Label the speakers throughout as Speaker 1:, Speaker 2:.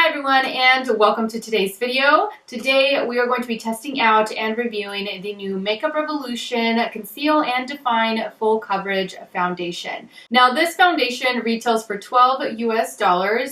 Speaker 1: Hi everyone, and welcome to today's video. Today we are going to be testing out and reviewing the new Makeup Revolution Conceal and Define Full Coverage Foundation. Now this foundation retails for $12 US.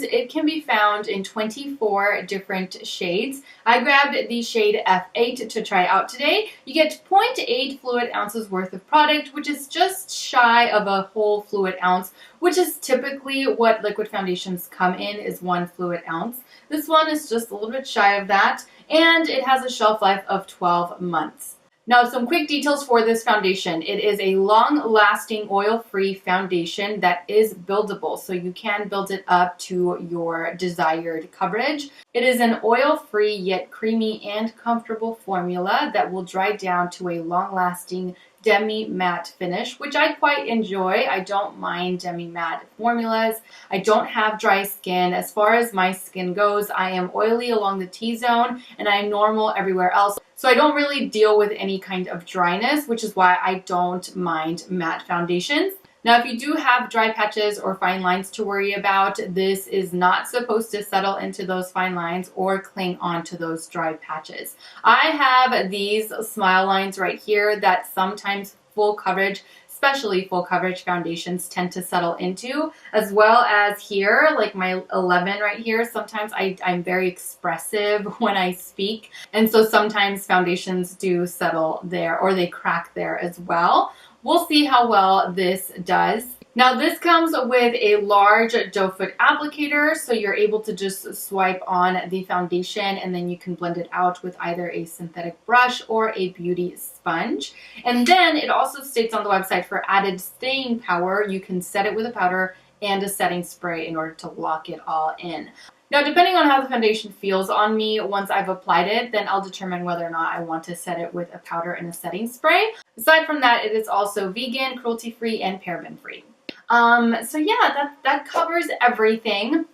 Speaker 1: It can be found in 24 different shades. I grabbed the shade F8 to try out today. You get 0.8 fluid ounces worth of product, which is just shy of a whole fluid ounce, which is typically what liquid foundations come in, is 1 fluid ounce. This one is just a little bit shy of that, and it has a shelf life of 12 months. Now, some quick details for this foundation. It is a long-lasting oil-free foundation that is buildable, so you can build it up to your desired coverage. It is an oil-free yet creamy and comfortable formula that will dry down to a long-lasting demi-matte finish, which I quite enjoy. I don't mind demi-matte formulas. I don't have dry skin. As far as my skin goes, I am oily along the T-zone and I am normal everywhere else. So I don't really deal with any kind of dryness, which is why I don't mind matte foundations. Now, if you do have dry patches or fine lines to worry about, this is not supposed to settle into those fine lines or cling onto those dry patches. I have these smile lines right here that sometimes full coverage, especially full coverage foundations, tend to settle into, as well as here, like my 11 right here. Sometimes I'm very expressive when I speak, and so sometimes foundations do settle there or they crack there as well. We'll see how well this does. Now this comes with a large doe foot applicator, so you're able to just swipe on the foundation and then you can blend it out with either a synthetic brush or a beauty sponge. And then it also states on the website, for added staying power, you can set it with a powder and a setting spray in order to lock it all in. Now, depending on how the foundation feels on me once I've applied it, then I'll determine whether or not I want to set it with a powder and a setting spray. Aside from that, it is also vegan, cruelty-free, and paraben-free. So yeah, that covers everything.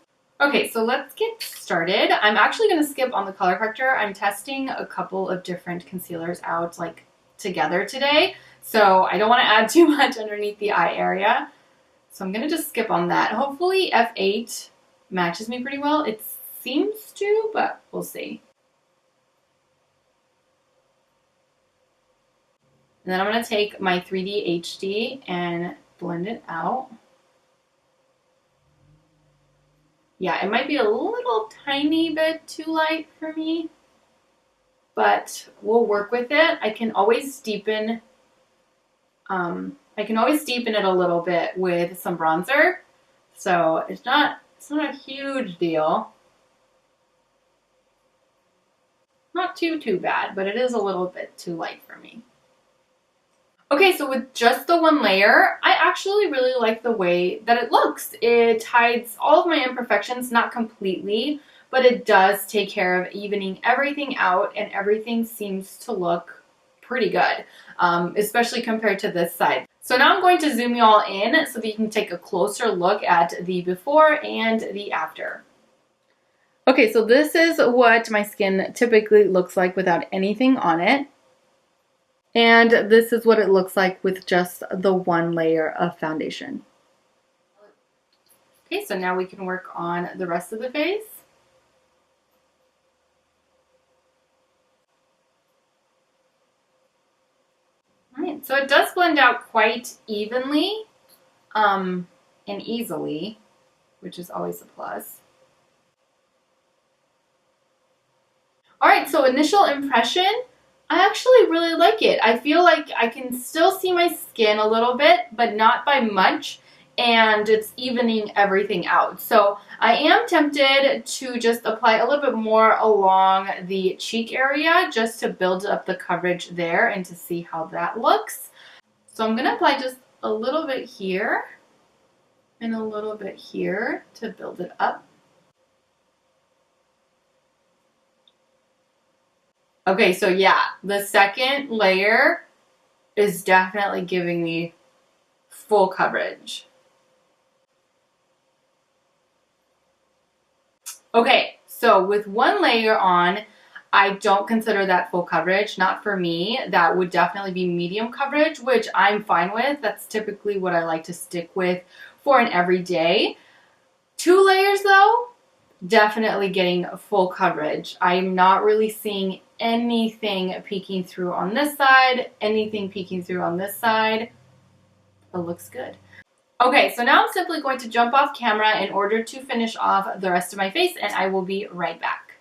Speaker 1: Okay, so let's get started. I'm actually going to skip on the color corrector. I'm testing a couple of different concealers out like together today, so I don't want to add too much underneath the eye area. So I'm going to just skip on that. Hopefully F8 matches me pretty well. It seems to, but we'll see. And then I'm going to take my 3D HD and blend it out. Yeah, it might be a little tiny bit too light for me, but we'll work with it. I can always deepen it a little bit with some bronzer. So it's not a huge deal. Not too bad, but it is a little bit too light for me. Okay, so with just the one layer, I actually really like the way that it looks. It hides all of my imperfections, not completely, but it does take care of evening everything out, and everything seems to look pretty good, especially compared to this side. So now I'm going to zoom you all in so that you can take a closer look at the before and the after. Okay, so this is what my skin typically looks like without anything on it. And this is what it looks like with just the one layer of foundation. Okay, so now we can work on the rest of the face. Alright, so it does blend out quite evenly and easily, which is always a plus. Alright, so initial impression, I actually really like it. I feel like I can still see my skin a little bit, but not by much, and it's evening everything out. So I am tempted to just apply a little bit more along the cheek area just to build up the coverage there and to see how that looks. So I'm going to apply just a little bit here and a little bit here to build it up. Okay, so yeah, the second layer is definitely giving me full coverage. Okay, so with one layer on, I don't consider that full coverage. Not for me. That would definitely be medium coverage, which I'm fine with. That's typically what I like to stick with for an everyday. 2 layers though, definitely getting full coverage. I'm not really seeing anything peeking through on this side, anything peeking through on this side. It looks good. Okay, so now I'm simply going to jump off camera in order to finish off the rest of my face, and I will be right back.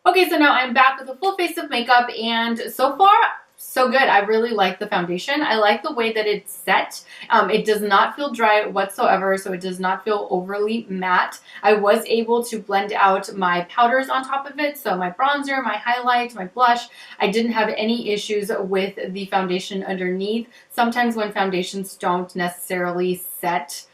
Speaker 1: Okay, so now I'm back with a full face of makeup, and so far, so good. I really like the foundation. I like the way that it's set. It does not feel dry whatsoever, so it does not feel overly matte. I was able to blend out my powders on top of it, so my bronzer, my highlight, my blush. I didn't have any issues with the foundation underneath. Sometimes when foundations don't necessarily set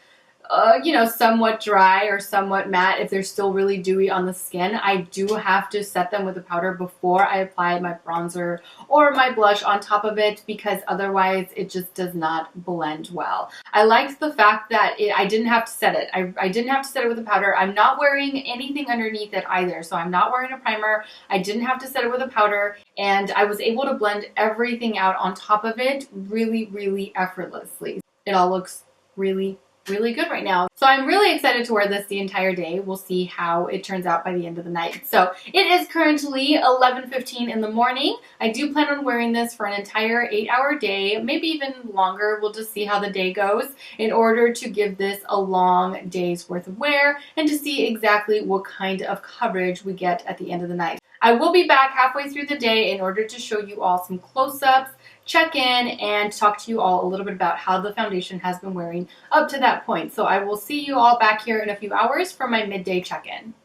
Speaker 1: you know, somewhat dry or somewhat matte, if they're still really dewy on the skin, I do have to set them with a powder before I apply my bronzer or my blush on top of it, because otherwise it just does not blend well. I liked the fact that I didn't have to set it. I didn't have to set it with a powder. I'm not wearing anything underneath it either, so I'm not wearing a primer. I didn't have to set it with a powder, and I was able to blend everything out on top of it really, really effortlessly. It all looks really good right now. So I'm really excited to wear this the entire day. We'll see how it turns out by the end of the night. So it is currently 11:15 in the morning. I do plan on wearing this for an entire 8-hour day, maybe even longer. We'll just see how the day goes in order to give this a long day's worth of wear and to see exactly what kind of coverage we get at the end of the night. I will be back halfway through the day in order to show you all some close-ups, check in, and talk to you all a little bit about how the foundation has been wearing up to that point. So I will see you all back here in a few hours for my midday check-in.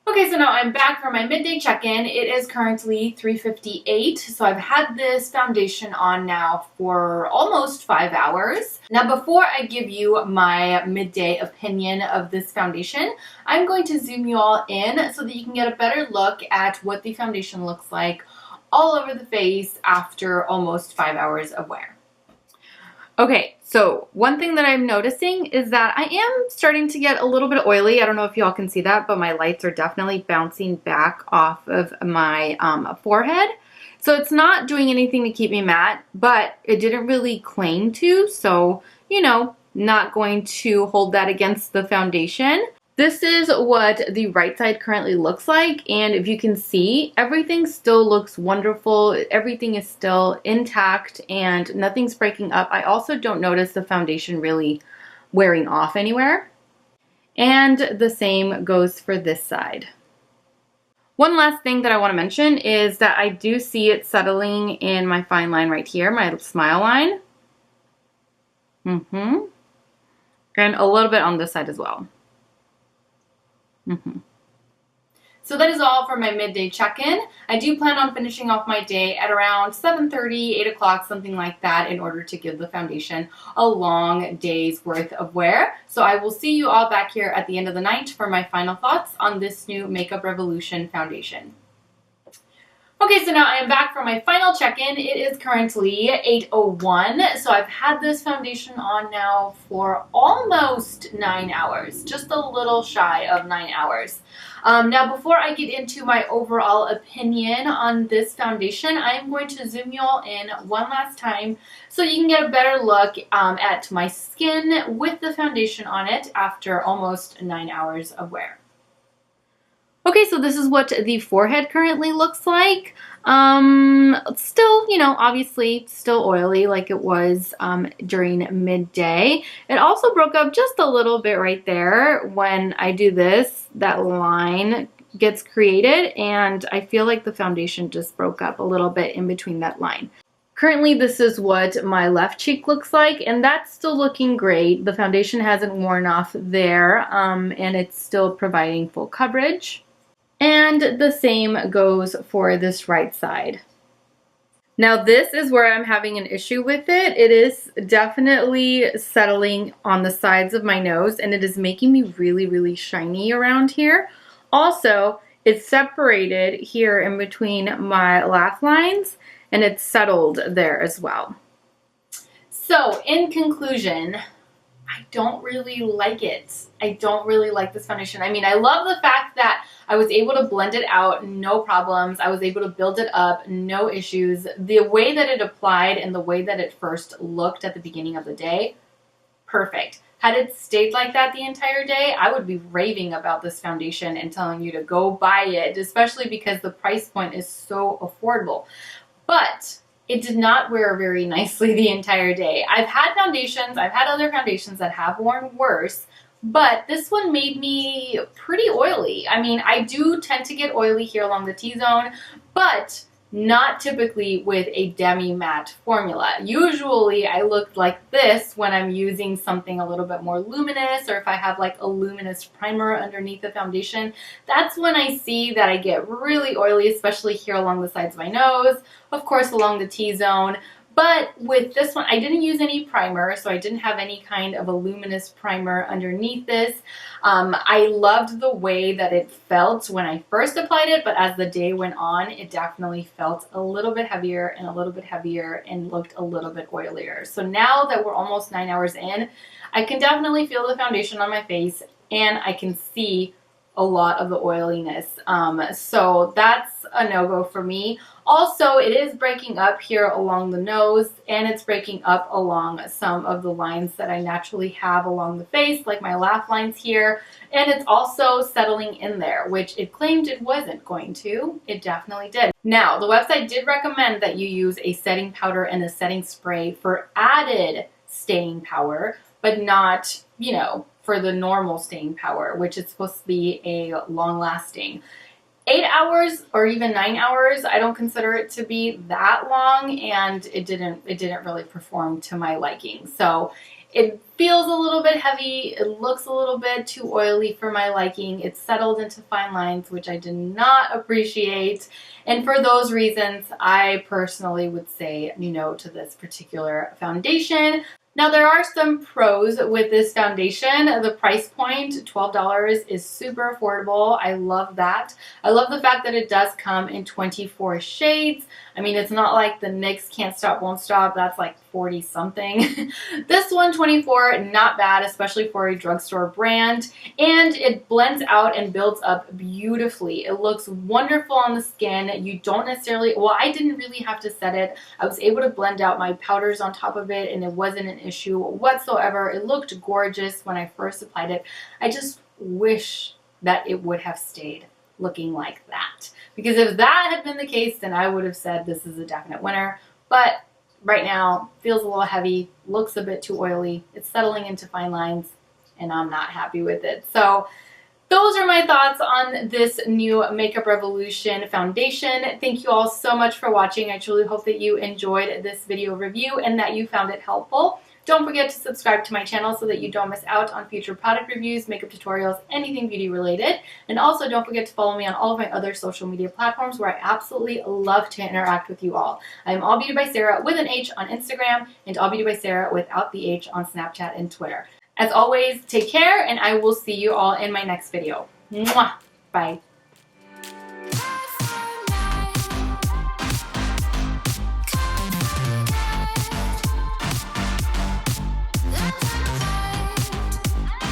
Speaker 1: Okay, so now I'm back for my midday check-in. It is currently 3:58, so I've had this foundation on now for almost 5 hours. Now, before I give you my midday opinion of this foundation, I'm going to zoom you all in so that you can get a better look at what the foundation looks like all over the face after almost 5 hours of wear. Okay, so one thing that I'm noticing is that I am starting to get a little bit oily. I don't know if y'all can see that, but my lights are definitely bouncing back off of my forehead. So it's not doing anything to keep me matte, but it didn't really claim to, so, you know, not going to hold that against the foundation. This is what the right side currently looks like, and if you can see, everything still looks wonderful. Everything is still intact and nothing's breaking up. I also don't notice the foundation really wearing off anywhere. And the same goes for this side. One last thing that I want to mention is that I do see it settling in my fine line right here, my smile line. And a little bit on this side as well. So that is all for my midday check-in. I do plan on finishing off my day at around 7:30, 8 o'clock, something like that, in order to give the foundation a long day's worth of wear. So I will see you all back here at the end of the night for my final thoughts on this new Makeup Revolution foundation. Okay, so now I am back for my final check-in. It is currently 8:01, so I've had this foundation on now for almost 9 hours, just a little shy of 9 hours. Now, before I get into my overall opinion on this foundation, I'm going to zoom you all in one last time so you can get a better look at my skin with the foundation on it after almost 9 hours of wear. Okay, so this is what the forehead currently looks like. Still, you know, obviously still oily like it was during midday. It also broke up just a little bit right there. When I do this, that line gets created, and I feel like the foundation just broke up a little bit in between that line. Currently, this is what my left cheek looks like, and that's still looking great. The foundation hasn't worn off there, and it's still providing full coverage. And the same goes for this right side. Now, this is where I'm having an issue with it. It is definitely settling on the sides of my nose, and it is making me really, really shiny around here. Also, it's separated here in between my laugh lines, and it's settled there as well. So, in conclusion, I don't really like it. I don't really like this foundation. I mean, I love the fact that I was able to blend it out, no problems. I was able to build it up, no issues. The way that it applied and the way that it first looked at the beginning of the day, perfect. Had it stayed like that the entire day, I would be raving about this foundation and telling you to go buy it, especially because the price point is so affordable. But it did not wear very nicely the entire day. I've had other foundations that have worn worse, but this one made me pretty oily. I mean, I do tend to get oily here along the T-zone, but not typically with a demi-matte formula. Usually I look like this when I'm using something a little bit more luminous, or if I have like a luminous primer underneath the foundation. That's when I see that I get really oily, especially here along the sides of my nose, of course along the T-zone. But with this one, I didn't use any primer, so I didn't have any kind of a luminous primer underneath this. I loved the way that it felt when I first applied it, but as the day went on, it definitely felt a little bit heavier and a little bit heavier and looked a little bit oilier. So now that we're almost 9 hours in, I can definitely feel the foundation on my face and I can see a lot of the oiliness. So that's a no-go for me. Also, it is breaking up here along the nose, and it's breaking up along some of the lines that I naturally have along the face, like my laugh lines here, and it's also settling in there, which it claimed it wasn't going to. It definitely did. Now, the website did recommend that you use a setting powder and a setting spray for added staying power, but not, you know, for the normal staying power, which is supposed to be a long-lasting. 8 hours or even 9 hours, I don't consider it to be that long, and it didn't really perform to my liking. So it feels a little bit heavy, it looks a little bit too oily for my liking, it's settled into fine lines, which I did not appreciate. And for those reasons, I personally would say no to this particular foundation. Now, there are some pros with this foundation. The price point, $12, is super affordable. I love that. I love the fact that it does come in 24 shades. I mean, it's not like the NYX Can't Stop Won't Stop. That's like 40 something. This one, 24, not bad, especially for a drugstore brand. And it blends out and builds up beautifully. It looks wonderful on the skin. You don't necessarily, well, I didn't really have to set it. I was able to blend out my powders on top of it, and it wasn't an issue whatsoever. It looked gorgeous when I first applied it. I just wish that it would have stayed looking like that, because if that had been the case, then I would have said this is a definite winner. But right now, feels a little heavy, looks a bit too oily, it's settling into fine lines, and I'm not happy with it. So those are my thoughts on this new Makeup Revolution foundation. Thank you all so much for watching. I truly hope that you enjoyed this video review and that you found it helpful. Don't forget to subscribe to my channel so that you don't miss out on future product reviews, makeup tutorials, anything beauty related. And also don't forget to follow me on all of my other social media platforms where I absolutely love to interact with you all. I am All Beauty by Sarah with an H on Instagram and All Beauty by Sarah without the H on Snapchat and Twitter. As always, take care, and I will see you all in my next video. Mwah! Bye.